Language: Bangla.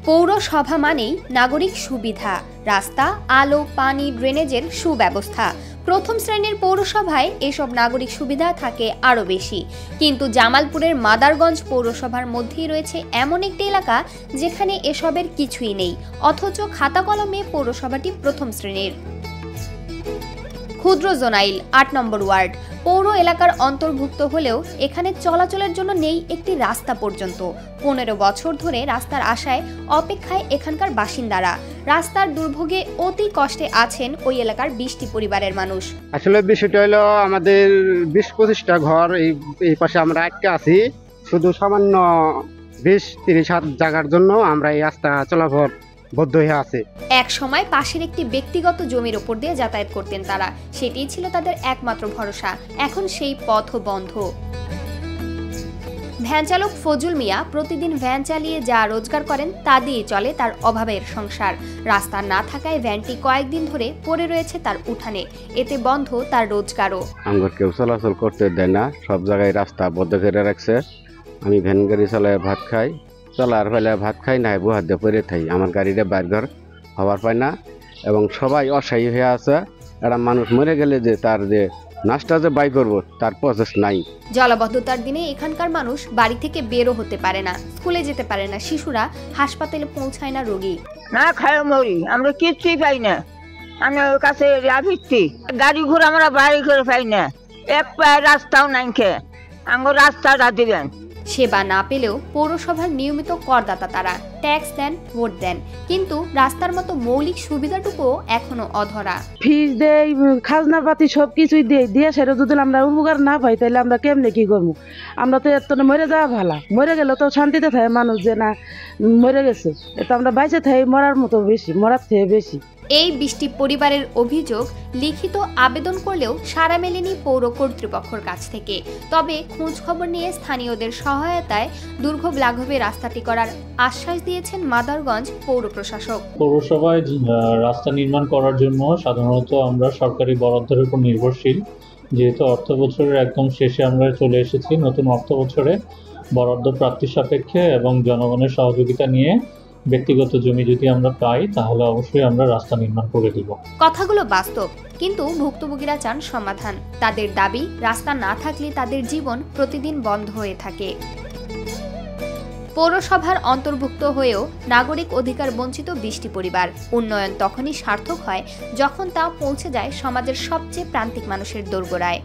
পৌরসভা মানেই নাগরিক সুবিধা, রাস্তা, আলো, পানি, ড্রেনেজের সুব্যবস্থা। প্রথম শ্রেণীর পৌরসভায় এসব নাগরিক সুবিধা থাকে আরও বেশি, কিন্তু জামালপুরের মাদারগঞ্জ পৌরসভার মধ্যেই রয়েছে এমন একটি এলাকা যেখানে এসবের কিছুই নেই, অথচ খাতা কলমে পৌরসভাটি প্রথম শ্রেণীর। ক্ষুদ্র জোনাইল ৮ নম্বর ওয়ার্ড পৌর এলাকার অন্তর্ভুক্ত হলেও এখানে চলাচলের জন্য নেই একটি রাস্তা পর্যন্ত। ১৫ বছর ধরে রাস্তার আশায় অপেক্ষায় এখানকার বাসিন্দারা। রাস্তার দুর্ভোগে অতি কষ্টে আছেন ওই এলাকার ২০টি পরিবারের মানুষ। আসলে বিষয়টা হলো আমাদের ২০-২৫টা ঘর এই পাশে আমরা আটকে আছি। শুধু সামান্য ২০-৩০ হাত জায়গার জন্য আমরা এই রাস্তা চলাফল বদ্ধ হয়ে আছে। এক সময় পাশের একটি ব্যক্তিগত জমির ওপর দিয়ে যাতায়াত করতেন তারা, সেটিই ছিল তাদের একমাত্র ভরসা। এখন সেই পথও বন্ধ। ভ্যান চালক ফজুল মিয়া প্রতিদিন ভ্যান চালিয়ে যা রোজগার করেন তা দিয়ে চলে তার অভাবের সংসার। রাস্তা না থাকায় ভ্যানটি কয়েকদিন ধরে পড়ে রয়েছে তার উঠানে, এতে বন্ধ তার রোজগারও। আমার কেউ চলাচল করতে দেয় না, সব জায়গায় রাস্তা বদ্ধ করে রাখছে। আমি ভ্যান গাড়ি চালায় ভাত খাই, চলার ফেলে ভাত খাই না, বুহাত দিয়ে পড়ে থাই। আমার গাড়িটা বাইর হওয়ার পায় না এবং সবাই অসহায় হয়ে আছে। একটা মানুষ মরে গেলে যে তার যে নাস্তা যে বাই করবো তার প্রসেস নাই। জলাবদ্ধতার দিনে এখানকার মানুষ বাড়ি থেকে বেরো হতে পারে না, স্কুলে যেতে পারে না, শিশুরা হাসপাতালে পৌঁছায় না, রোগী না খায় মরি, আমরা কিচ্ছুই পাই না। আমার কাছে রাভিচ্ছি গাড়ি ঘোড়া আমরা বাড়ি করে পাই না, এক পায়ে রাস্তাও নাই, খেয়ে আমার রাস্তাটা দিবেন। সেবা না পেলেও পৌরসভার নিয়মিত করদাতা তারা, ট্যাক্স দেন, ভোট দেন, কিন্তু রাস্তার মতো মৌলিক সুবিধাটুকুও এখনো অধরা। ফিস দেয়, খাজনা পাতি সবকিছুই দিয়ে সেটা যদি আমরা উপকার না পাই তাহলে আমরা কেমনে কি করবো? আমরা তো এত মরে যাওয়া ভালো, মরে গেলে তো শান্তিতে থাকে মানুষ, যে না মরে গেছে, তো আমরা বাইচে থাকি মরার মতো বেশি, মরার থেকে বেশি। এই ২০টি পরিবারের অভিযোগ লিখিত আবেদন করলেও সাড়া মেলেনি পৌর কর্তৃপক্ষের কাছ থেকে। তবে খোঁজ খবর নিয়ে স্থানীয়দের সহায়তায় দুর্ভোগ লাঘবে রাস্তাটি করার আশ্বাস দিয়েছেন মাদারগঞ্জ পৌর প্রশাসক। পৌরসভায় রাস্তা নির্মাণ করার জন্য সাধারণত আমরা সরকারি বরাদ্দের উপর নির্ভরশীল। যেহেতু অর্থ বছরের একদম শেষে আমরা চলে এসেছি, নতুন অর্থ বছরে বরাদ্দ প্রাপ্তি সাপেক্ষে এবং জনগণের সহযোগিতা নিয়ে ব্যক্তিগত জমি যদি আমরা পাই তাহলে অবশ্যই আমরা রাস্তা নির্মাণ করে দিব। কথাগুলো বাস্তব, কিন্তু ভুক্তভোগীরা চান সমাধান। তাদের দাবি, রাস্তা না থাকলে তাদের জীবন প্রতিদিন বন্ধ হয়ে থাকে। পৌরসভার অন্তর্ভুক্ত হয়েও নাগরিক অধিকার বঞ্চিত ২০টি পরিবার। উন্নয়ন তখনই সার্থক হয় যখন তা পৌঁছে যায় সমাজের সবচেয়ে প্রান্তিক মানুষের দোরগোড়ায়।